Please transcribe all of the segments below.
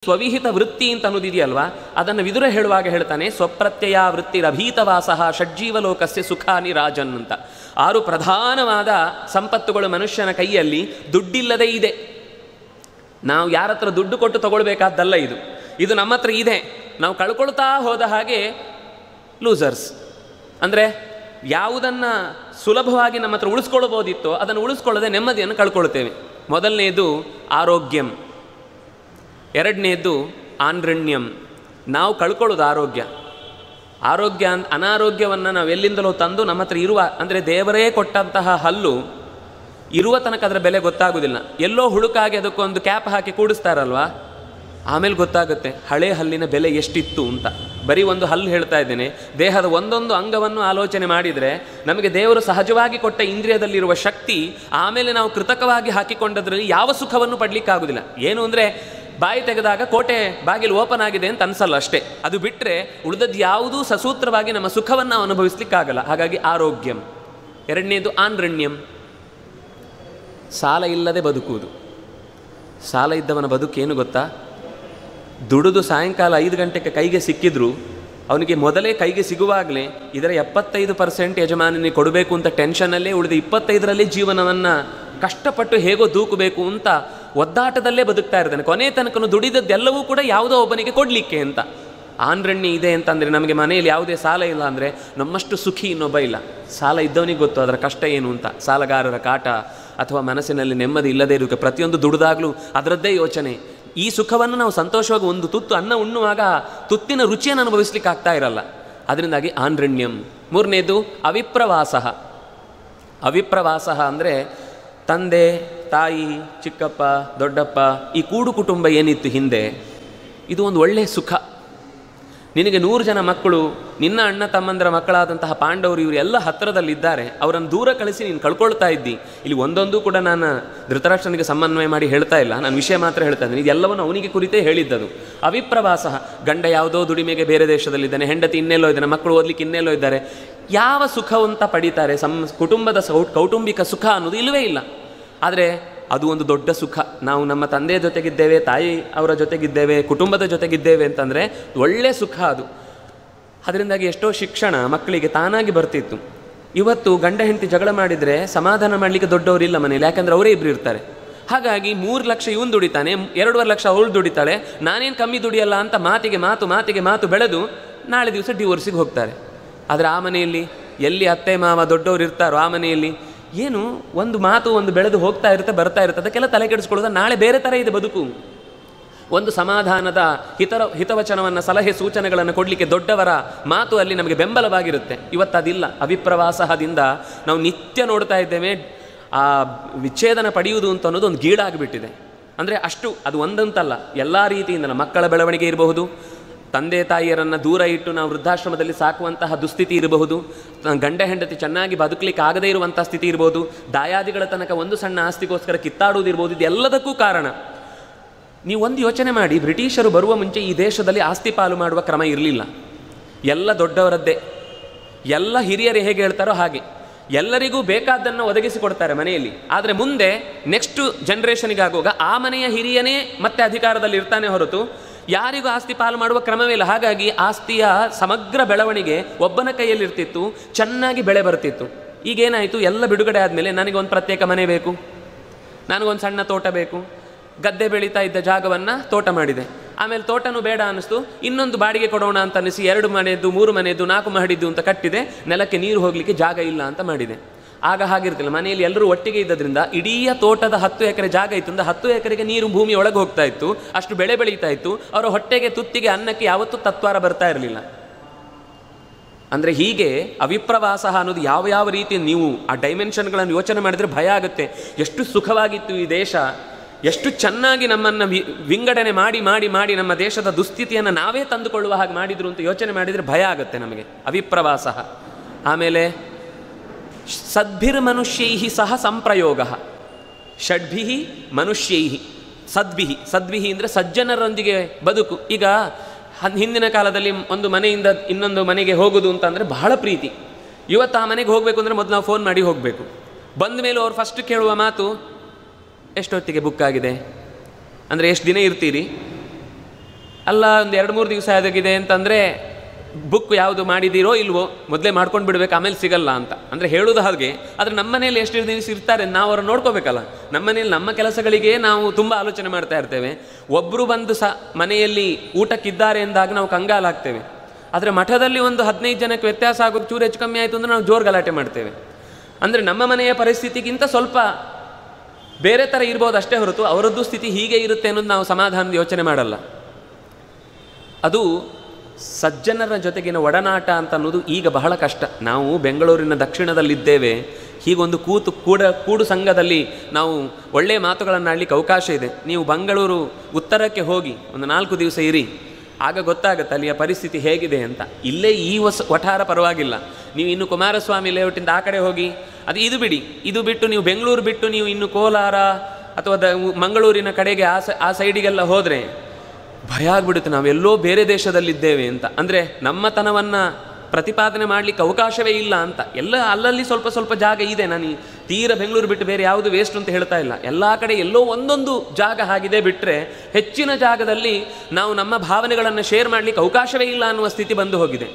ಸ್ವವಿಹಿತ ವೃತ್ತಿ ಅಂತ ಅನ್ನೋದಿದೆಯಲ್ವಾ, ಅದನ್ನು ವಿದುರ ಹೇಳುವಾಗ ಹೇಳ್ತಾನೆ, ಸ್ವಪ್ರತ್ಯಯ ವೃತ್ತಿರಭೀತವಾಸಃ ಷಡ್ಜೀವಲೋಕಸ್ಯ ಸುಖಾನಿ ರಾಜನ್ ಅಂತ. 6 ಪ್ರಧಾನವಾದ ಸಂಪತ್ತುಗಳು ಮನುಷ್ಯನ ಕೈಯಲ್ಲಿ ದುಡ್ಡಿಲ್ಲದೆ ಇದೆ. ನಾವು ಯಾರ ಹತ್ರ ದುಡ್ಡು ಕೊಟ್ಟು ತಗೊಳ್ಬೇಕಾದ್ದಲ್ಲ ಇದು ನಮ್ಮ ಹತ್ರ ಇದೆ. ನಾವು ಕಳ್ಕೊಳ್ತಾ ಹೋದ ಹಾಗೆ ಲೂಸರ್ಸ್. ಅಂದರೆ ಯಾವುದನ್ನು ಸುಲಭವಾಗಿ ನಮ್ಮ ಹತ್ರ ಉಳಿಸ್ಕೊಳ್ಬೋದಿತ್ತೋ ಅದನ್ನು ಉಳಿಸ್ಕೊಳ್ಳದೆ ನೆಮ್ಮದಿಯನ್ನು ಕಳ್ಕೊಳ್ತೇವೆ. ಮೊದಲನೇದು ಆರೋಗ್ಯಂ, ಎರಡನೇದು ಆನ್ರಣ್ಯಂ. ನಾವು ಕಳ್ಕೊಳ್ಳೋದು ಆರೋಗ್ಯ ಅನಾರೋಗ್ಯವನ್ನು ನಾವು ಎಲ್ಲಿಂದಲೋ ತಂದು ನಮ್ಮ ಹತ್ರ ಇರುವ, ಅಂದರೆ ದೇವರೇ ಕೊಟ್ಟಂತಹ ಹಲ್ಲು ಇರುವ ತನಕ ಅದರ ಬೆಲೆ ಗೊತ್ತಾಗೋದಿಲ್ಲ. ಎಲ್ಲೋ ಹುಳುಕಾಗಿ ಅದಕ್ಕೊಂದು ಕ್ಯಾಪ್ ಹಾಕಿ ಕೂಡಿಸ್ತಾರಲ್ವ, ಆಮೇಲೆ ಗೊತ್ತಾಗುತ್ತೆ ಹಳೆ ಹಲ್ಲಿನ ಬೆಲೆ ಎಷ್ಟಿತ್ತು ಅಂತ. ಬರೀ ಒಂದು ಹಲ್ಲು ಹೇಳ್ತಾ ಇದ್ದೇನೆ, ದೇಹದ ಒಂದೊಂದು ಅಂಗವನ್ನು ಆಲೋಚನೆ ಮಾಡಿದರೆ ನಮಗೆ ದೇವರು ಸಹಜವಾಗಿ ಕೊಟ್ಟ ಇಂದ್ರಿಯದಲ್ಲಿರುವ ಶಕ್ತಿ ಆಮೇಲೆ ನಾವು ಕೃತಕವಾಗಿ ಹಾಕಿಕೊಂಡದ್ರಲ್ಲಿ ಯಾವ ಸುಖವನ್ನು ಪಡಲಿಕ್ಕಾಗೋದಿಲ್ಲ. ಏನು ಅಂದರೆ ಬಾಯಿ ತೆಗೆದಾಗ ಕೋಟೆ ಬಾಗಿಲು ಓಪನ್ ಆಗಿದೆ ಅಂತ ಅನಿಸಲ್ಲ ಅಷ್ಟೇ. ಅದು ಬಿಟ್ಟರೆ ಉಳಿದದ್ದು ಯಾವುದೂ ಸಸೂತ್ರವಾಗಿ ನಮ್ಮ ಸುಖವನ್ನು ಅನುಭವಿಸ್ಲಿಕ್ಕಾಗಲ್ಲ. ಹಾಗಾಗಿ ಆರೋಗ್ಯಂ. ಎರಡನೇದು ಆನ್ರಣ್ಯಂ, ಸಾಲ ಇಲ್ಲದೆ ಬದುಕುವುದು. ಸಾಲ ಇದ್ದವನ ಬದುಕೇನು ಗೊತ್ತಾ? ದುಡಿದು ಸಾಯಂಕಾಲ 5 ಗಂಟೆಗೆ ಕೈಗೆ ಸಿಕ್ಕಿದ್ರು ಅವನಿಗೆ ಮೊದಲೇ ಕೈಗೆ ಸಿಗುವಾಗಲೇ ಇದರ 75% ಯಜಮಾನನಿಗೆ ಕೊಡಬೇಕು ಅಂತ ಟೆನ್ಷನ್ನಲ್ಲೇ ಉಳಿದ 25ರಲ್ಲಿ ಜೀವನವನ್ನು ಕಷ್ಟಪಟ್ಟು ಹೇಗೋ ದೂಕಬೇಕು ಅಂತ ಒದ್ದಾಟದಲ್ಲೇ ಬದುಕ್ತಾ ಇರ್ತಾನೆ. ಕೊನೆ ತನಕ ದುಡಿದದ್ದೆಲ್ಲವೂ ಕೂಡ ಯಾವುದೋ ಒಬ್ಬನಿಗೆ ಕೊಡಲಿಕ್ಕೆ ಅಂತ. ಆನ್ರಣ್ಯ ಇದೆ ಅಂತಂದರೆ ನಮಗೆ ಮನೆಯಲ್ಲಿ ಯಾವುದೇ ಸಾಲ ಇಲ್ಲ ಅಂದರೆ ನಮ್ಮಷ್ಟು ಸುಖಿ ಇನ್ನೊಬ್ಬ ಇಲ್ಲ. ಸಾಲ ಇದ್ದವನಿಗೆ ಗೊತ್ತು ಅದರ ಕಷ್ಟ ಏನು ಅಂತ. ಸಾಲಗಾರರ ಕಾಟ ಅಥವಾ ಮನಸ್ಸಿನಲ್ಲಿ ನೆಮ್ಮದಿ ಇಲ್ಲದೇ ಇರೋಕೆ ಪ್ರತಿಯೊಂದು ದುಡಿದಾಗಲೂ ಅದರದ್ದೇ ಯೋಚನೆ. ಈ ಸುಖವನ್ನು ನಾವು ಸಂತೋಷವಾಗಿ ಒಂದು ತುತ್ತು ಅನ್ನ ಉಣ್ಣುವಾಗ ತುತ್ತಿನ ರುಚಿಯನ್ನು ಅನುಭವಿಸ್ಲಿಕ್ಕೆ ಆಗ್ತಾ ಇರಲ್ಲ. ಅದರಿಂದಾಗಿ ಆನ್ರಣ್ಯಂ. ಮೂರನೇದು ಅವಿಪ್ರವಾಸಃ. ಅವಿಪ್ರವಾಸಃ ಅಂದರೆ ತಂದೆ ತಾಯಿ ಚಿಕ್ಕಪ್ಪ ದೊಡ್ಡಪ್ಪ ಈ ಕೂಡು ಕುಟುಂಬ ಏನಿತ್ತು ಹಿಂದೆ, ಇದು ಒಂದು ಒಳ್ಳೆಯ ಸುಖ. ನಿನಗೆ 100 ಜನ ಮಕ್ಕಳು, ನಿನ್ನ ಅಣ್ಣ ತಮ್ಮಂದರ ಮಕ್ಕಳಾದಂತಹ ಪಾಂಡವರು ಇವರು ಎಲ್ಲ ಹತ್ತಿರದಲ್ಲಿದ್ದಾರೆ, ಅವರನ್ನು ದೂರ ಕಳಿಸಿ ನೀನು ಕಳ್ಕೊಳ್ತಾ ಇದ್ದಿ. ಇಲ್ಲಿ ಒಂದೊಂದು ಕೂಡ ನಾನು ಧೃತರಾಷ್ಟ್ರನಿಗೆ ಸಮನ್ವಯ ಮಾಡಿ ಹೇಳ್ತಾ ಇಲ್ಲ, ನಾನು ವಿಷಯ ಮಾತ್ರ ಹೇಳ್ತಾ ಇದ್ದೀನಿ. ಇದೆಲ್ಲವನ್ನು ಅವನಿಗೆ ಕುರಿತೇ ಹೇಳಿದ್ದದು. ಅವಿಪ್ರವಾಸ. ಗಂಡ ಯಾವುದೋ ದುಡಿಮೆಗೆ ಬೇರೆ ದೇಶದಲ್ಲಿದ್ದಾನೆ, ಹೆಂಡತಿ ಇನ್ನೆಲ್ಲೋ ಇದ್ದಾನೆ, ಮಕ್ಕಳು ಓದಲಿಕ್ಕೆ ಇನ್ನೆಲ್ಲೋ ಇದ್ದಾರೆ. ಯಾವ ಸುಖವಂತ ಪಡೀತಾರೆ? ಕುಟುಂಬದ ಕೌಟುಂಬಿಕ ಸುಖ ಅನ್ನೋದು ಇಲ್ಲವೇ ಇಲ್ಲ. ಆದರೆ ಅದು ಒಂದು ದೊಡ್ಡ ಸುಖ. ನಾವು ನಮ್ಮ ತಂದೆಯ ಜೊತೆಗಿದ್ದೇವೆ, ತಾಯಿ ಅವರ ಜೊತೆಗಿದ್ದೇವೆ, ಕುಟುಂಬದ ಜೊತೆಗಿದ್ದೇವೆ ಅಂತಂದರೆ ಒಳ್ಳೆಯ ಸುಖ ಅದು. ಅದರಿಂದಾಗಿ ಎಷ್ಟೋ ಶಿಕ್ಷಣ ಮಕ್ಕಳಿಗೆ ತಾನಾಗಿ ಬರ್ತಿತ್ತು. ಇವತ್ತು ಗಂಡ ಹೆಂಡತಿ ಜಗಳ ಮಾಡಿದರೆ ಸಮಾಧಾನ ಮಾಡಲಿಕ್ಕೆ ದೊಡ್ಡವರಿಲ್ಲ ಮನೇಲಿ, ಯಾಕಂದರೆ ಅವರೇ ಇಬ್ಬರು ಇರ್ತಾರೆ. ಹಾಗಾಗಿ 3 ಲಕ್ಷ ಇವನು ದುಡಿತಾನೆ, 2.5 ಲಕ್ಷ ಅವಳು ದುಡಿತಾಳೆ, ನಾನೇನು ಕಮ್ಮಿ ದುಡಿಯಲ್ಲ ಅಂತ ಮಾತಿಗೆ ಮಾತು ಬೆಳೆದು ನಾಳೆ ದಿವಸ ಡಿವೋರ್ಸಿಗೆ ಹೋಗ್ತಾರೆ. ಆದರೆ ಆ ಮನೆಯಲ್ಲಿ ಎಲ್ಲಿ ಅತ್ತೆ ಮಾವ ದೊಡ್ಡವರು ಇರ್ತಾರೋ ಆ ಮನೆಯಲ್ಲಿ ಏನು ಒಂದು ಮಾತು ಒಂದು ಬೆಳೆದು ಹೋಗ್ತಾ ಇರುತ್ತೆ, ಬರ್ತಾ ಇರುತ್ತೆ. ಅದಕ್ಕೆಲ್ಲ ತಲೆ ಕೆಡಿಸ್ಕೊಳ್ಳೋದು. ನಾಳೆ ಬೇರೆ ಥರ ಇದೆ ಬದುಕು. ಒಂದು ಸಮಾಧಾನದ ಹಿತವಚನವನ್ನು ಸಲಹೆ ಸೂಚನೆಗಳನ್ನು ಕೊಡಲಿಕ್ಕೆ ದೊಡ್ಡವರ ಮಾತು ಅಲ್ಲಿ ನಮಗೆ ಬೆಂಬಲವಾಗಿರುತ್ತೆ. ಇವತ್ತದಿಲ್ಲ. ಅವಿಪ್ರವಾಸದಿಂದ ನಾವು ನಿತ್ಯ ನೋಡ್ತಾ ಇದ್ದೇವೆ ಆ ವಿಚ್ಛೇದನ ಪಡೆಯುವುದು ಅಂತ ಅನ್ನೋದು ಒಂದು ಗೀಳಾಗಿಬಿಟ್ಟಿದೆ. ಅಂದರೆ ಅಷ್ಟು ಅದು ಒಂದಂತಲ್ಲ, ಎಲ್ಲ ರೀತಿಯಿಂದ ಮಕ್ಕಳ ಬೆಳವಣಿಗೆ ಇರಬಹುದು, ತಂದೆ ತಾಯಿಯರನ್ನು ದೂರ ಇಟ್ಟು ನಾವು ವೃದ್ಧಾಶ್ರಮದಲ್ಲಿ ಸಾಕುವಂತಹ ದುಸ್ಥಿತಿ ಇರಬಹುದು, ಗಂಡ ಹೆಂಡತಿ ಚೆನ್ನಾಗಿ ಬದುಕಲಿಕ್ಕೆ ಆಗದೇ ಇರುವಂಥ ಸ್ಥಿತಿ ಇರ್ಬೋದು, ದಾಯಾದಿಗಳ ತನಕ ಒಂದು ಸಣ್ಣ ಆಸ್ತಿಗೋಸ್ಕರ ಕಿತ್ತಾಡುವುದಿರ್ಬೋದು. ಇದೆಲ್ಲದಕ್ಕೂ ಕಾರಣ ನೀವು ಒಂದು ಯೋಚನೆ ಮಾಡಿ. ಬ್ರಿಟಿಷರು ಬರುವ ಮುಂಚೆ ಈ ದೇಶದಲ್ಲಿ ಆಸ್ತಿ ಪಾಲು ಮಾಡುವ ಕ್ರಮ ಇರಲಿಲ್ಲ. ಎಲ್ಲ ದೊಡ್ಡವರದ್ದೇ. ಎಲ್ಲ ಹಿರಿಯರು ಹೇಗೆ ಹೇಳ್ತಾರೋ ಹಾಗೆ ಎಲ್ಲರಿಗೂ ಬೇಕಾದ್ದನ್ನು ಒದಗಿಸಿಕೊಡ್ತಾರೆ ಮನೆಯಲ್ಲಿ. ಆದರೆ ಮುಂದೆ ನೆಕ್ಸ್ಟ್ ಜನ್ರೇಷನಿಗಾಗುವಾಗ ಆ ಮನೆಯ ಹಿರಿಯನೇ ಮತ್ತೆ ಅಧಿಕಾರದಲ್ಲಿ ಇರ್ತಾನೆ ಹೊರತು ಯಾರಿಗೂ ಆಸ್ತಿ ಪಾಲು ಮಾಡುವ ಕ್ರಮವೇ ಇಲ್ಲ. ಹಾಗಾಗಿ ಆಸ್ತಿಯ ಸಮಗ್ರ ಬೆಳವಣಿಗೆ ಒಬ್ಬನ ಕೈಯಲ್ಲಿರ್ತಿತ್ತು, ಚೆನ್ನಾಗಿ ಬೆಳೆ ಬರ್ತಿತ್ತು. ಈಗೇನಾಯಿತು, ಎಲ್ಲ ಬಿಡುಗಡೆ ಆದಮೇಲೆ ನನಗೊಂದು ಪ್ರತ್ಯೇಕ ಮನೆ ಬೇಕು, ನನಗೊಂದು ಸಣ್ಣ ತೋಟ ಬೇಕು, ಗದ್ದೆ ಬೆಳೀತಾ ಇದ್ದ ಜಾಗವನ್ನು ತೋಟ ಮಾಡಿದೆ. ಆಮೇಲೆ ತೋಟನೂ ಬೇಡ ಅನ್ನಿಸ್ತು, ಇನ್ನೊಂದು ಬಾಡಿಗೆ ಕೊಡೋಣ ಅಂತ ಅನ್ನಿಸಿ 2 ಮನೆಯದ್ದು 3 ಮನೆಯದ್ದು 4 ಮಹಡಿದ್ದು ಅಂತ ಕಟ್ಟಿದೆ. ನೆಲಕ್ಕೆ ನೀರು ಹೋಗಲಿಕ್ಕೆ ಜಾಗ ಇಲ್ಲ ಅಂತ ಮಾಡಿದೆ. ಆಗ ಹಾಗಿರ್ತಿಲ್ಲ. ಮನೆಯಲ್ಲಿ ಎಲ್ಲರೂ ಒಟ್ಟಿಗೆ ಇದ್ದದ್ರಿಂದ ಇಡೀ ತೋಟದ 10 ಎಕರೆ ಜಾಗ ಇತ್ತು ಅಂದರೆ 10 ಎಕರೆಗೆ ನೀರು ಭೂಮಿ ಒಳಗೆ ಹೋಗ್ತಾ ಇತ್ತು, ಅಷ್ಟು ಬೆಳೆ ಬೆಳೀತಾ ಇತ್ತು. ಅವರ ಹೊಟ್ಟೆಗೆ ತುತ್ತಿಗೆ ಅನ್ನಕ್ಕೆ ಯಾವತ್ತೂ ತತ್ವಾರ ಬರ್ತಾ ಇರಲಿಲ್ಲ. ಅಂದರೆ ಹೀಗೆ ಅವಿಪ್ರವಾಸ ಅನ್ನೋದು ಯಾವ ರೀತಿ ನೀವು ಆ ಡೈಮೆನ್ಷನ್ಗಳನ್ನು ಯೋಚನೆ ಮಾಡಿದರೆ ಭಯ ಆಗುತ್ತೆ. ಎಷ್ಟು ಸುಖವಾಗಿತ್ತು ಈ ದೇಶ, ಎಷ್ಟು ಚೆನ್ನಾಗಿ ನಮ್ಮನ್ನು ವಿಂಗಡಣೆ ಮಾಡಿ ನಮ್ಮ ದೇಶದ ದುಸ್ಥಿತಿಯನ್ನು ನಾವೇ ತಂದುಕೊಳ್ಳುವ ಹಾಗೆ ಮಾಡಿದರು ಅಂತ ಯೋಚನೆ ಮಾಡಿದರೆ ಭಯ ಆಗುತ್ತೆ ನಮಗೆ. ಅವಿಪ್ರವಾಸ. ಆಮೇಲೆ ಸದ್ಭಿರ್ಮನುಷ್ಯೈ ಸಹ ಸಂಪ್ರಯೋಗ. ಷಡ್ಭಿ ಮನುಷ್ಯೈ ಸದ್ಭಿ ಅಂದರೆ ಸಜ್ಜನರೊಂದಿಗೆ ಬದುಕು. ಈಗ ಹಿಂದಿನ ಕಾಲದಲ್ಲಿ ಒಂದು ಮನೆಯಿಂದ ಇನ್ನೊಂದು ಮನೆಗೆ ಹೋಗೋದು ಅಂತಂದರೆ ಬಹಳ ಪ್ರೀತಿ. ಇವತ್ತು ಆ ಮನೆಗೆ ಹೋಗಬೇಕು ಅಂದರೆ ಮೊದಲು ನಾವು ಫೋನ್ ಮಾಡಿ ಹೋಗಬೇಕು. ಬಂದ ಮೇಲೆ ಅವ್ರು ಫಸ್ಟ್ ಕೇಳುವ ಮಾತು, ಎಷ್ಟೊತ್ತಿಗೆ ಬುಕ್ ಆಗಿದೆ, ಅಂದರೆ ಎಷ್ಟು ದಿನ ಇರ್ತೀರಿ, ಅಲ್ಲ ಒಂದು 2-3 ದಿವಸ ಆಗಿದೆ ಅಂತಂದರೆ ಬುಕ್ ಯಾವುದು ಮಾಡಿದ್ದೀರೋ ಇಲ್ವೋ ಮೊದಲೇ ಮಾಡ್ಕೊಂಡು ಬಿಡಬೇಕು, ಆಮೇಲೆ ಸಿಗಲ್ಲ ಅಂತ ಅಂದರೆ ಹೇಳೋದು ಹಾಗೆ. ಆದರೆ ನಮ್ಮ ಮನೇಲಿ ಎಷ್ಟು ದಿವಸ ಇರ್ತಾರೆ ನಾವು ಅವ್ರನ್ನ ನೋಡ್ಕೋಬೇಕಲ್ಲ. ನಮ್ಮ ಮನೇಲಿ ನಮ್ಮ ಕೆಲಸಗಳಿಗೆ ನಾವು ತುಂಬ ಆಲೋಚನೆ ಮಾಡ್ತಾ ಇರ್ತೇವೆ. ಒಬ್ಬರು ಬಂದು ಮನೆಯಲ್ಲಿ ಊಟಕ್ಕಿದ್ದಾರೆ ಎಂದಾಗ ನಾವು ಕಂಗಾಲಾಗ್ತೇವೆ. ಆದರೆ ಮಠದಲ್ಲಿ ಒಂದು 15 ಜನಕ್ಕೆ ವ್ಯತ್ಯಾಸ ಆಗೋದು ಚೂರು ಹೆಚ್ಚು ಕಮ್ಮಿ ಆಯಿತು ಅಂದರೆ ನಾವು ಜೋರು ಗಲಾಟೆ ಮಾಡ್ತೇವೆ. ಅಂದರೆ ನಮ್ಮ ಮನೆಯ ಪರಿಸ್ಥಿತಿಗಿಂತ ಸ್ವಲ್ಪ ಬೇರೆ ಥರ ಇರ್ಬೋದು ಅಷ್ಟೇ ಹೊರತು ಅವರದ್ದು ಸ್ಥಿತಿ ಹೀಗೆ ಇರುತ್ತೆ ಅನ್ನೋದು ನಾವು ಸಮಾಧಾನದ ಯೋಚನೆ ಮಾಡಲ್ಲ. ಅದು ಸಜ್ಜನರ ಜೊತೆಗಿನ ಒಡನಾಟ ಅಂತ ಅನ್ನೋದು ಈಗ ಬಹಳ ಕಷ್ಟ. ನಾವು ಬೆಂಗಳೂರಿನ ದಕ್ಷಿಣದಲ್ಲಿದ್ದೇವೆ, ಹೀಗೊಂದು ಕೂಡು ಸಂಘದಲ್ಲಿ ನಾವು ಒಳ್ಳೆಯ ಮಾತುಗಳನ್ನು ಆಡಲಿಕ್ಕೆ ಅವಕಾಶ ಇದೆ. ನೀವು ಬೆಂಗಳೂರು ಉತ್ತರಕ್ಕೆ ಹೋಗಿ ಒಂದು 4 ದಿವಸ ಇರಿ, ಆಗ ಗೊತ್ತಾಗುತ್ತೆ ಅಲ್ಲಿಯ ಪರಿಸ್ಥಿತಿ ಹೇಗಿದೆ ಅಂತ. ಇಲ್ಲೇ ಈ ವಠಾರ ಪರವಾಗಿಲ್ಲ. ನೀವು ಇನ್ನು ಕುಮಾರಸ್ವಾಮಿ ಲೇಔಟಿಂದ ಆ ಕಡೆ ಹೋಗಿ, ಇದು ಬಿಡಿ, ಇದು ಬಿಟ್ಟು ನೀವು ಬೆಂಗಳೂರು ಬಿಟ್ಟು ನೀವು ಇನ್ನು ಕೋಲಾರ ಅಥವಾ ಮಂಗಳೂರಿನ ಕಡೆಗೆ ಆ ಸೈಡಿಗೆಲ್ಲ ಹೋದರೆ ಭಯ ಆಗ್ಬಿಡುತ್ತೆ, ನಾವೆಲ್ಲೋ ಬೇರೆ ದೇಶದಲ್ಲಿದ್ದೇವೆ ಅಂತ. ಅಂದರೆ ನಮ್ಮತನವನ್ನು ಪ್ರತಿಪಾದನೆ ಮಾಡಲಿಕ್ಕೆ ಅವಕಾಶವೇ ಇಲ್ಲ ಅಂತ. ಎಲ್ಲ ಅಲ್ಲಲ್ಲಿ ಸ್ವಲ್ಪ ಸ್ವಲ್ಪ ಜಾಗ ಇದೆ. ನಾನು ತೀರ ಬೆಂಗಳೂರು ಬಿಟ್ಟು ಬೇರೆ ಯಾವುದು ವೇಸ್ಟ್ ಅಂತ ಹೇಳ್ತಾ ಇಲ್ಲ. ಎಲ್ಲ ಕಡೆ ಎಲ್ಲೋ ಒಂದೊಂದು ಜಾಗ ಆಗಿದೆ ಬಿಟ್ಟರೆ ಹೆಚ್ಚಿನ ಜಾಗದಲ್ಲಿ ನಾವು ನಮ್ಮ ಭಾವನೆಗಳನ್ನು ಶೇರ್ ಮಾಡಲಿಕ್ಕೆ ಅವಕಾಶವೇ ಇಲ್ಲ ಅನ್ನುವ ಸ್ಥಿತಿ ಬಂದು ಹೋಗಿದೆ.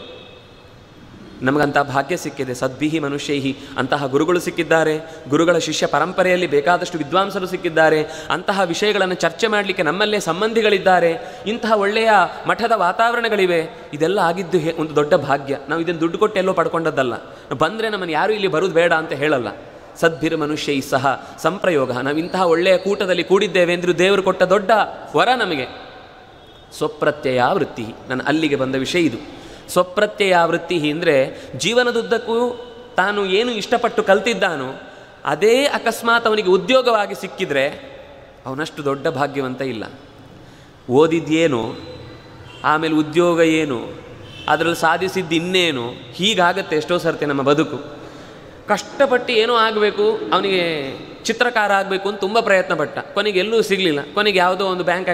ನಮಗಂಥ ಭಾಗ್ಯ ಸಿಕ್ಕಿದೆ. ಸದ್ಭಿಹಿ ಮನುಷ್ಯೈಹಿ, ಅಂತಹ ಗುರುಗಳು ಸಿಕ್ಕಿದ್ದಾರೆ. ಗುರುಗಳ ಶಿಷ್ಯ ಪರಂಪರೆಯಲ್ಲಿ ಬೇಕಾದಷ್ಟು ವಿದ್ವಾಂಸರು ಸಿಕ್ಕಿದ್ದಾರೆ. ಅಂತಹ ವಿಷಯಗಳನ್ನು ಚರ್ಚೆ ಮಾಡಲಿಕ್ಕೆ ನಮ್ಮಲ್ಲೇ ಸಂಬಂಧಿಗಳಿದ್ದಾರೆ. ಇಂತಹ ಒಳ್ಳೆಯ ಮಠದ ವಾತಾವರಣಗಳಿವೆ. ಇದೆಲ್ಲ ಆಗಿದ್ದು ಒಂದು ದೊಡ್ಡ ಭಾಗ್ಯ. ನಾವು ಇದನ್ನು ದುಡ್ಡು ಕೊಟ್ಟು ಎಲ್ಲೋ ಪಡ್ಕೊಂಡದ್ದಲ್ಲ. ಬಂದರೆ ನಮ್ಮನ್ನು ಯಾರೂ ಇಲ್ಲಿ ಬರೋದು ಬೇಡ ಅಂತ ಹೇಳಲ್ಲ. ಸದ್ಭಿರ್ ಮನುಷ್ಯೈ ಸಹ ಸಂಪ್ರಯೋಗ. ನಾವು ಇಂತಹ ಒಳ್ಳೆಯ ಕೂಟದಲ್ಲಿ ಕೂಡಿದ್ದೇವೆ ಅಂದರೂ ದೇವರು ಕೊಟ್ಟ ದೊಡ್ಡ ವರ ನಮಗೆ. ಸ್ವಪ್ರತ್ಯಯ ವೃತ್ತಿ, ನಾನು ಅಲ್ಲಿಗೆ ಬಂದ ವಿಷಯ ಇದು. ಸ್ವಪ್ರತ್ಯಯ ವೃತ್ತಿ ಅಂದರೆ ಜೀವನದುದ್ದಕ್ಕೂ ತಾನು ಏನು ಇಷ್ಟಪಟ್ಟು ಕಲ್ತಿದ್ದಾನೋ ಅದೇ ಅಕಸ್ಮಾತ್ ಅವನಿಗೆ ಉದ್ಯೋಗವಾಗಿ ಸಿಕ್ಕಿದರೆ ಅವನಷ್ಟು ದೊಡ್ಡ ಭಾಗ್ಯವಂತ ಇಲ್ಲ. ಓದಿದ್ದೇನು, ಆಮೇಲೆ ಉದ್ಯೋಗ ಏನು, ಅದರಲ್ಲಿ ಸಾಧಿಸಿದ್ದು ಇನ್ನೇನು, ಹೀಗಾಗತ್ತೆ ಎಷ್ಟೋ ಸರ್ತಿ ನಮ್ಮ ಬದುಕು. ಕಷ್ಟಪಟ್ಟು ಏನೋ ಆಗಬೇಕು, ಅವನಿಗೆ ಚಿತ್ರಕಾರ ಆಗಬೇಕು ಅಂತ ತುಂಬ ಪ್ರಯತ್ನ ಪಟ್ಟ, ಕೊನೆಗೆ ಎಲ್ಲೂ ಸಿಗಲಿಲ್ಲ. ಕೊನೆಗೆ ಯಾವುದೋ ಒಂದು ಬ್ಯಾಂಕ್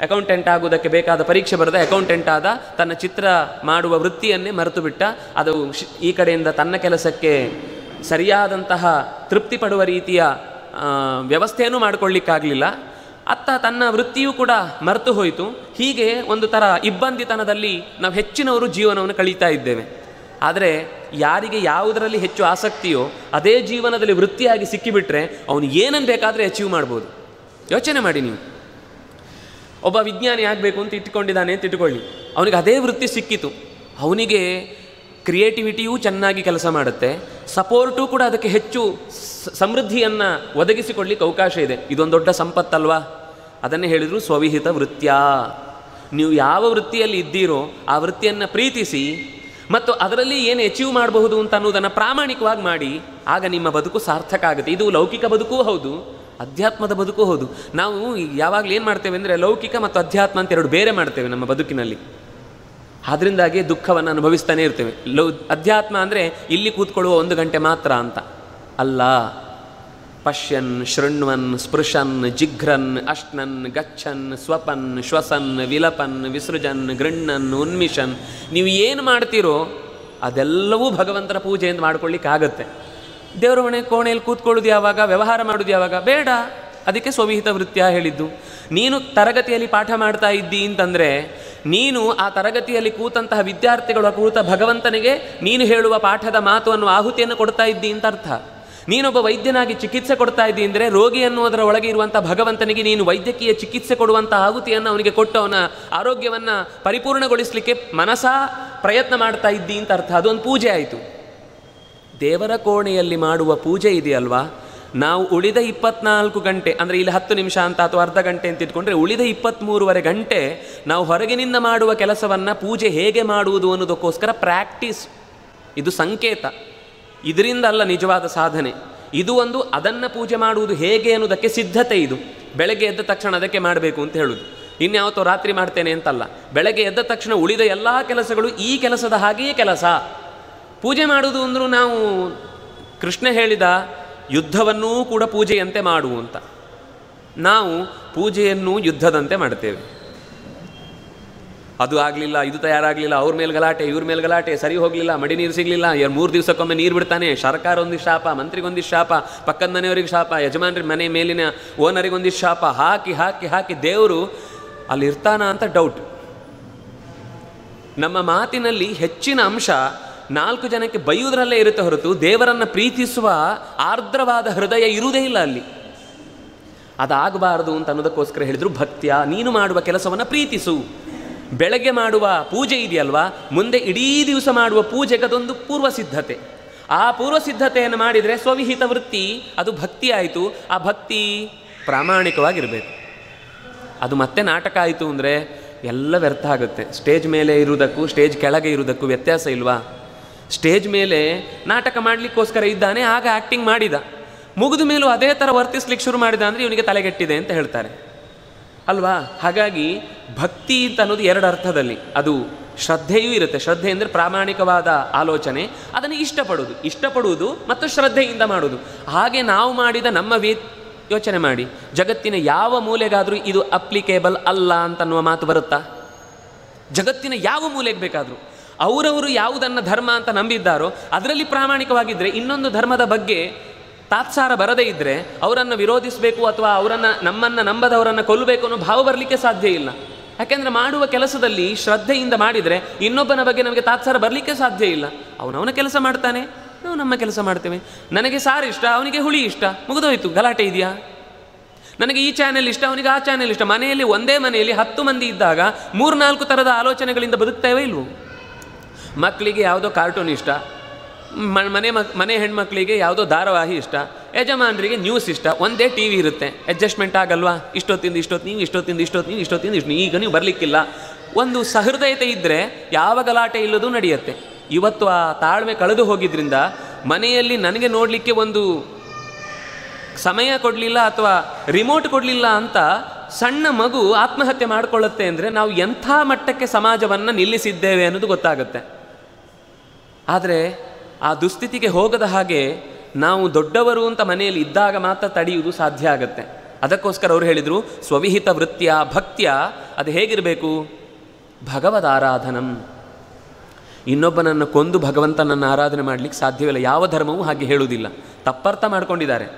ಅಕೌಂಟೆಂಟ್ ಆಗುವುದಕ್ಕೆ ಬೇಕಾದ ಪರೀಕ್ಷೆ ಬರೆದ ಅಕೌಂಟೆಂಟ್ ಆದ, ತನ್ನ ಚಿತ್ರ ಮಾಡುವ ವೃತ್ತಿಯನ್ನೇ ಮರೆತು ಬಿಟ್ಟ. ಅದು ಈ ಕಡೆಯಿಂದ ತನ್ನ ಕೆಲಸಕ್ಕೆ ಸರಿಯಾದಂತಹ ತೃಪ್ತಿ ಪಡುವ ರೀತಿಯ ವ್ಯವಸ್ಥೆಯನ್ನು ಮಾಡಿಕೊಳ್ಳಿಕ್ಕಾಗಲಿಲ್ಲ. ಅತ್ತ ತನ್ನ ವೃತ್ತಿಯೂ ಕೂಡ ಮರೆತು ಹೋಯಿತು. ಹೀಗೆ ಒಂದು ಥರ ಇಬ್ಬಂದಿತನದಲ್ಲಿ ನಾವು ಹೆಚ್ಚಿನವರು ಜೀವನವನ್ನು ಕಳೀತಾ ಇದ್ದೇವೆ. ಆದರೆ ಯಾರಿಗೆ ಯಾವುದರಲ್ಲಿ ಹೆಚ್ಚು ಆಸಕ್ತಿಯೋ ಅದೇ ಜೀವನದಲ್ಲಿ ವೃತ್ತಿಯಾಗಿ ಸಿಕ್ಕಿಬಿಟ್ರೆ ಅವನು ಏನನ್ನು ಬೇಕಾದರೆ ಅಚೀವ್ ಮಾಡ್ಬೋದು. ಯೋಚನೆ ಮಾಡಿ ನೀವು, ಒಬ್ಬ ವಿಜ್ಞಾನಿ ಆಗಬೇಕು ಅಂತ ಇಟ್ಕೊಂಡಿದ್ದಾನೆ ಅಂತ ಇಟ್ಕೊಳ್ಳಿ, ಅವನಿಗೆ ಅದೇ ವೃತ್ತಿ ಸಿಕ್ಕಿತು. ಅವನಿಗೆ ಕ್ರಿಯೇಟಿವಿಟಿಯೂ ಚೆನ್ನಾಗಿ ಕೆಲಸ ಮಾಡುತ್ತೆ, ಸಪೋರ್ಟು ಕೂಡ ಅದಕ್ಕೆ ಹೆಚ್ಚು ಸಮೃದ್ಧಿಯನ್ನು ಒದಗಿಸಿಕೊಡ್ಲಿಕ್ಕೆ ಅವಕಾಶ ಇದೆ. ಇದೊಂದು ದೊಡ್ಡ ಸಂಪತ್ತಲ್ವಾ? ಅದನ್ನೇ ಹೇಳಿದರು ಸ್ವವಿಹಿತ ವೃತ್ಯ. ನೀವು ಯಾವ ವೃತ್ತಿಯಲ್ಲಿ ಇದ್ದೀರೋ ಆ ವೃತ್ತಿಯನ್ನು ಪ್ರೀತಿಸಿ ಮತ್ತು ಅದರಲ್ಲಿ ಏನು ಅಚೀವ್ ಮಾಡಬಹುದು ಅಂತ ಅನ್ನೋದನ್ನು ಪ್ರಾಮಾಣಿಕವಾಗಿ ಮಾಡಿ, ಆಗ ನಿಮ್ಮ ಬದುಕು ಸಾರ್ಥಕ ಆಗುತ್ತೆ. ಇದು ಲೌಕಿಕ ಬದುಕೂ ಹೌದು, ಅಧ್ಯಾತ್ಮದ ಬದುಕು ಹೌದು. ನಾವು ಯಾವಾಗಲೂ ಏನು ಮಾಡ್ತೇವೆ ಅಂದರೆ ಲೌಕಿಕ ಮತ್ತು ಅಧ್ಯಾತ್ಮ ಅಂತ ಎರಡು ಬೇರೆ ಮಾಡ್ತೇವೆ ನಮ್ಮ ಬದುಕಿನಲ್ಲಿ. ಆದ್ದರಿಂದಾಗಿ ದುಃಖವನ್ನು ಅನುಭವಿಸ್ತಾನೆ ಇರ್ತೇವೆ. ಅಧ್ಯಾತ್ಮ ಅಂದರೆ ಇಲ್ಲಿ ಕೂತ್ಕೊಳ್ಳುವ 1 ಗಂಟೆ ಮಾತ್ರ ಅಂತ ಅಲ್ಲ. ಪಶ್ಯನ್, ಶೃಣ್ವನ್, ಸ್ಪೃಶನ್, ಜಿಘ್ರನ್, ಅಶ್ನನ್, ಗಚ್ಚನ್, ಸ್ವಪನ್, ಶ್ವಸನ್, ವಿಲಪನ್, ವಿಸೃಜನ್, ಗೃಣ್ಣನ್, ಉನ್ಮಿಷನ್, ನೀವು ಏನು ಮಾಡ್ತೀರೋ ಅದೆಲ್ಲವೂ ಭಗವಂತನ ಪೂಜೆ ಎಂದು ಮಾಡ್ಕೊಳ್ಳಿಕ್ಕಾಗತ್ತೆ. ದೇವರ ಮನೆ ಕೋಣೆಯಲ್ಲಿ ಕೂತ್ಕೊಳ್ಳೋದು ಯಾವಾಗ, ವ್ಯವಹಾರ ಮಾಡೋದು ಯಾವಾಗ? ಬೇಡ. ಅದಕ್ಕೆ ಸ್ವವಿಹಿತ ವೃತ್ಯ ಹೇಳಿದ್ದು. ನೀನು ತರಗತಿಯಲ್ಲಿ ಪಾಠ ಮಾಡ್ತಾ ಇದ್ದಿ ಅಂತಂದರೆ ನೀನು ಆ ತರಗತಿಯಲ್ಲಿ ಕೂತಂತಹ ವಿದ್ಯಾರ್ಥಿಗಳ ಕೂತ ಭಗವಂತನಿಗೆ ನೀನು ಹೇಳುವ ಪಾಠದ ಮಾತು ಅನ್ನುವ ಆಹುತಿಯನ್ನು ಕೊಡ್ತಾ ಇದ್ದಿ ಅಂತ ಅರ್ಥ. ನೀನೊಬ್ಬ ವೈದ್ಯನಾಗಿ ಚಿಕಿತ್ಸೆ ಕೊಡ್ತಾ ಇದ್ದಿ ಅಂದರೆ ರೋಗಿ ಅನ್ನುವುದರ ಒಳಗೆ ಇರುವಂಥ ಭಗವಂತನಿಗೆ ನೀನು ವೈದ್ಯಕೀಯ ಚಿಕಿತ್ಸೆ ಕೊಡುವಂಥ ಆಹುತಿಯನ್ನು ಅವನಿಗೆ ಕೊಟ್ಟು ಅವನ ಆರೋಗ್ಯವನ್ನು ಪರಿಪೂರ್ಣಗೊಳಿಸಲಿಕ್ಕೆ ಮನಸಾ ಪ್ರಯತ್ನ ಮಾಡ್ತಾ ಇದ್ದಿ ಅಂತ ಅರ್ಥ. ಅದೊಂದು ಪೂಜೆ ಆಯಿತು. ದೇವರ ಕೋಣೆಯಲ್ಲಿ ಮಾಡುವ ಪೂಜೆ ಇದೆಯಲ್ವಾ, ನಾವು ಉಳಿದ 24 ಗಂಟೆ ಅಂದರೆ ಇಲ್ಲಿ 10 ನಿಮಿಷ ಅಂತ ಅಥವಾ ಅರ್ಧ ಗಂಟೆ ಅಂತ ಇಟ್ಕೊಂಡ್ರೆ ಉಳಿದ 23.5 ಗಂಟೆ ನಾವು ಹೊರಗಿನಿಂದ ಮಾಡುವ ಕೆಲಸವನ್ನು ಪೂಜೆ ಹೇಗೆ ಮಾಡುವುದು ಅನ್ನೋದಕ್ಕೋಸ್ಕರ ಪ್ರಾಕ್ಟೀಸ್. ಇದು ಸಂಕೇತ, ಇದರಿಂದ ಅಲ್ಲ ನಿಜವಾದ ಸಾಧನೆ. ಇದು ಒಂದು ಅದನ್ನು ಪೂಜೆ ಮಾಡುವುದು ಹೇಗೆ ಅನ್ನೋದಕ್ಕೆ ಸಿದ್ಧತೆ. ಇದು ಬೆಳಗ್ಗೆ ಎದ್ದ ತಕ್ಷಣ ಅದಕ್ಕೆ ಮಾಡಬೇಕು ಅಂತ ಹೇಳೋದು, ಇನ್ಯಾವತ್ತೋ ರಾತ್ರಿ ಮಾಡ್ತೇನೆ ಅಂತಲ್ಲ. ಬೆಳಗ್ಗೆ ಎದ್ದ ತಕ್ಷಣ ಉಳಿದ ಎಲ್ಲ ಕೆಲಸಗಳು ಈ ಕೆಲಸದ ಹಾಗೆಯೇ ಕೆಲಸ. ಪೂಜೆ ಮಾಡುವುದು ಅಂದರೂ ನಾವು ಕೃಷ್ಣ ಹೇಳಿದ ಯುದ್ಧವನ್ನೂ ಕೂಡ ಪೂಜೆಯಂತೆ ಮಾಡು ಅಂತ. ನಾವು ಪೂಜೆಯನ್ನು ಯುದ್ಧದಂತೆ ಮಾಡ್ತೇವೆ. ಅದು ಆಗಲಿಲ್ಲ, ಇದು ತಯಾರಾಗಲಿಲ್ಲ, ಅವ್ರ ಮೇಲೆ ಗಲಾಟೆ, ಇವ್ರ ಮೇಲೆ ಗಲಾಟೆ, ಸರಿ ಹೋಗಲಿಲ್ಲ, ಮಡಿ ನೀರು ಸಿಗಲಿಲ್ಲ, 3 ದಿವಸಕ್ಕೊಮ್ಮೆ ನೀರು ಬಿಡ್ತಾನೆ, ಸರ್ಕಾರ ಒಂದಿಷ್ಟು ಶಾಪ, ಮಂತ್ರಿಗೊಂದಿಷ್ಟು ಶಾಪ, ಪಕ್ಕದ ಮನೆಯವರಿಗೆ ಶಾಪ, ಯಜಮಾನ್ರ ಮನೆ ಮೇಲಿನ ಓನರಿಗೊಂದಿಷ್ಟು ಶಾಪ, ಹಾಕಿ ಹಾಕಿ ಹಾಕಿ ದೇವರು ಅಲ್ಲಿರ್ತಾನ ಅಂತ ಡೌಟ್. ನಮ್ಮ ಮಾತಿನಲ್ಲಿ ಹೆಚ್ಚಿನ ಅಂಶ 4 ಜನಕ್ಕೆ ಬೈಯುವುದರಲ್ಲೇ ಇರುತ್ತೆ ಹೊರತು ದೇವರನ್ನು ಪ್ರೀತಿಸುವ ಆರ್ದ್ರವಾದ ಹೃದಯ ಇರುವುದೇ ಇಲ್ಲ ಅಲ್ಲಿ. ಅದಾಗಬಾರದು ಅಂತ ಅನ್ನೋದಕ್ಕೋಸ್ಕರ ಹೇಳಿದರು, ಭಕ್ತ್ಯ, ನೀನು ಮಾಡುವ ಕೆಲಸವನ್ನು ಪ್ರೀತಿಸು. ಬೆಳಗ್ಗೆ ಮಾಡುವ ಪೂಜೆ ಇದೆಯಲ್ವಾ, ಮುಂದೆ ಇಡೀ ದಿವಸ ಮಾಡುವ ಪೂಜೆಗೆ ಅದೊಂದು ಪೂರ್ವ ಸಿದ್ಧತೆ. ಆ ಪೂರ್ವ ಸಿದ್ಧತೆಯನ್ನು ಮಾಡಿದರೆ ಸ್ವವಿಹಿತ ವೃತ್ತಿ, ಅದು ಭಕ್ತಿ ಆಯಿತು. ಆ ಭಕ್ತಿ ಪ್ರಾಮಾಣಿಕವಾಗಿರಬೇಕು. ಅದು ಮತ್ತೆ ನಾಟಕ ಆಯಿತು ಅಂದರೆ ಎಲ್ಲ ವ್ಯರ್ಥ ಆಗುತ್ತೆ. ಸ್ಟೇಜ್ ಮೇಲೆ ಇರುವುದಕ್ಕೂ ಸ್ಟೇಜ್ ಕೆಳಗೆ ಇರುವುದಕ್ಕೂ ವ್ಯತ್ಯಾಸ ಇಲ್ವಾ? ಸ್ಟೇಜ್ ಮೇಲೆ ನಾಟಕ ಮಾಡಲಿಕ್ಕೋಸ್ಕರ ಇದ್ದಾನೆ, ಆಗ ಆ್ಯಕ್ಟಿಂಗ್ ಮಾಡಿದ, ಮುಗಿದ ಮೇಲೂ ಅದೇ ಥರ ವರ್ತಿಸ್ಲಿಕ್ಕೆ ಶುರು ಮಾಡಿದ ಅಂದರೆ ಇವನಿಗೆ ತಲೆಗೆಟ್ಟಿದೆ ಅಂತ ಹೇಳ್ತಾರೆ ಅಲ್ವಾ? ಹಾಗಾಗಿ ಭಕ್ತಿ ಅಂತ ಅನ್ನೋದು 2 ಅರ್ಥದಲ್ಲಿ. ಅದು ಶ್ರದ್ಧೆಯೂ ಇರುತ್ತೆ. ಶ್ರದ್ಧೆ ಅಂದರೆ ಪ್ರಾಮಾಣಿಕವಾದ ಆಲೋಚನೆ, ಅದನ್ನು ಇಷ್ಟಪಡುವುದು ಮತ್ತು ಶ್ರದ್ಧೆಯಿಂದ ಮಾಡೋದು. ಹಾಗೆ ನಾವು ಮಾಡಿದ ನಮ್ಮ ಯೋಚನೆ ಮಾಡಿ, ಜಗತ್ತಿನ ಯಾವ ಮೂಲೆಗಾದರೂ ಇದು ಅಪ್ಲಿಕೇಬಲ್ ಅಲ್ಲ ಅಂತನ್ನುವ ಮಾತು ಬರುತ್ತಾ? ಜಗತ್ತಿನ ಯಾವ ಮೂಲೆಗೆ ಬೇಕಾದರೂ ಅವರವರು ಯಾವುದನ್ನು ಧರ್ಮ ಅಂತ ನಂಬಿದ್ದಾರೋ ಅದರಲ್ಲಿ ಪ್ರಾಮಾಣಿಕವಾಗಿದ್ದರೆ, ಇನ್ನೊಂದು ಧರ್ಮದ ಬಗ್ಗೆ ತಾತ್ಸಾರ ಬರದೇ ಇದ್ದರೆ ಅವರನ್ನು ವಿರೋಧಿಸಬೇಕು ಅಥವಾ ನಮ್ಮನ್ನು ನಂಬದವರನ್ನು ಕೊಲ್ಲಬೇಕು ಅನ್ನೋ ಭಾವ ಬರಲಿಕ್ಕೆ ಸಾಧ್ಯ ಇಲ್ಲ. ಯಾಕೆಂದರೆ ಮಾಡುವ ಕೆಲಸದಲ್ಲಿ ಶ್ರದ್ಧೆಯಿಂದ ಮಾಡಿದರೆ ಇನ್ನೊಬ್ಬನ ಬಗ್ಗೆ ನಮಗೆ ತಾತ್ಸಾರ ಬರಲಿಕ್ಕೆ ಸಾಧ್ಯ ಇಲ್ಲ. ಅವನವನ ಕೆಲಸ ಮಾಡ್ತಾನೆ, ನಾವು ನಮ್ಮ ಕೆಲಸ ಮಾಡ್ತೇವೆ. ನನಗೆ ಸಾರು ಇಷ್ಟ, ಅವನಿಗೆ ಹುಳಿ ಇಷ್ಟ, ಮುಗಿದೋಯ್ತು, ಗಲಾಟೆ ಇದೆಯಾ? ನನಗೆ ಈ ಚಾನೆಲ್ ಇಷ್ಟ, ಅವನಿಗೆ ಆ ಚಾನೆಲ್ ಇಷ್ಟ. ಮನೆಯಲ್ಲಿ ಒಂದೇ ಮನೆಯಲ್ಲಿ 10 ಮಂದಿ ಇದ್ದಾಗ 3-4 ಥರದ ಆಲೋಚನೆಗಳಿಂದ ಬದುಕ್ತೇವೆ ಇಲ್ವೋ? ಮಕ್ಕಳಿಗೆ ಯಾವುದೋ ಕಾರ್ಟೂನ್ ಇಷ್ಟ, ಮನೆ ಹೆಣ್ಮಕ್ಳಿಗೆ ಯಾವುದೋ ಧಾರಾವಾಹಿ ಇಷ್ಟ, ಯಜಮಾನರಿಗೆ ನ್ಯೂಸ್ ಇಷ್ಟ, ಒಂದೇ ಟಿ ವಿ ಇರುತ್ತೆ. ಅಡ್ಜಸ್ಟ್ಮೆಂಟ್ ಆಗಲ್ವಾ? ಇಷ್ಟೊತ್ತಿಂದ ನೀವು, ಇಷ್ಟೊತ್ತಿಂದ ಈಗ ನೀವು ಬರಲಿಕ್ಕಿಲ್ಲ. ಒಂದು ಸಹೃದಯತೆ ಇದ್ದರೆ ಯಾವ ಗಲಾಟೆ ಇಲ್ಲದೂ ನಡೆಯುತ್ತೆ. ಇವತ್ತು ಆ ತಾಳ್ಮೆ ಕಳೆದು ಹೋಗಿದ್ರಿಂದ ಮನೆಯಲ್ಲಿ ನನಗೆ ನೋಡಲಿಕ್ಕೆ ಒಂದು ಸಮಯ ಕೊಡಲಿಲ್ಲ ಅಥವಾ ರಿಮೋಟ್ ಕೊಡಲಿಲ್ಲ ಅಂತ ಸಣ್ಣ ಮಗು ಆತ್ಮಹತ್ಯೆ ಮಾಡಿಕೊಳ್ಳುತ್ತೆ ಅಂದರೆ ನಾವು ಎಂಥ ಮಟ್ಟಕ್ಕೆ ಸಮಾಜವನ್ನು ನಿಲ್ಲಿಸಿದ್ದೇವೆ ಅನ್ನೋದು ಗೊತ್ತಾಗುತ್ತೆ. ಆದರೆ ಆ ದುಸ್ಥಿತಿಗೆ ಹೋಗದ ಹಾಗೆ ನಾವು ದೊಡ್ಡವರು ಅಂತ ಮನೆಯಲ್ಲಿ ಇದ್ದಾಗ ಮಾತ್ರ ತಡೆಯುವುದು ಸಾಧ್ಯ ಆಗುತ್ತೆ. ಅದಕ್ಕೋಸ್ಕರ ಅವರು ಹೇಳಿದರು, ಸ್ವವಿಹಿತ ವೃತ್ತಿಯ ಭಕ್ತಿಯ ಅದು ಹೇಗಿರಬೇಕು? ಭಗವದ್ ಆರಾಧನಂ. ಇನ್ನೊಬ್ಬನನ್ನು ಕೊಂದು ಭಗವಂತನನ್ನು ಆರಾಧನೆ ಮಾಡಲಿಕ್ಕೆ ಸಾಧ್ಯವಿಲ್ಲ. ಯಾವ ಧರ್ಮವೂ ಹಾಗೆ ಹೇಳುವುದಿಲ್ಲ. ತಪ್ಪರ್ಥ ಮಾಡ್ಕೊಂಡಿದ್ದಾರೆ.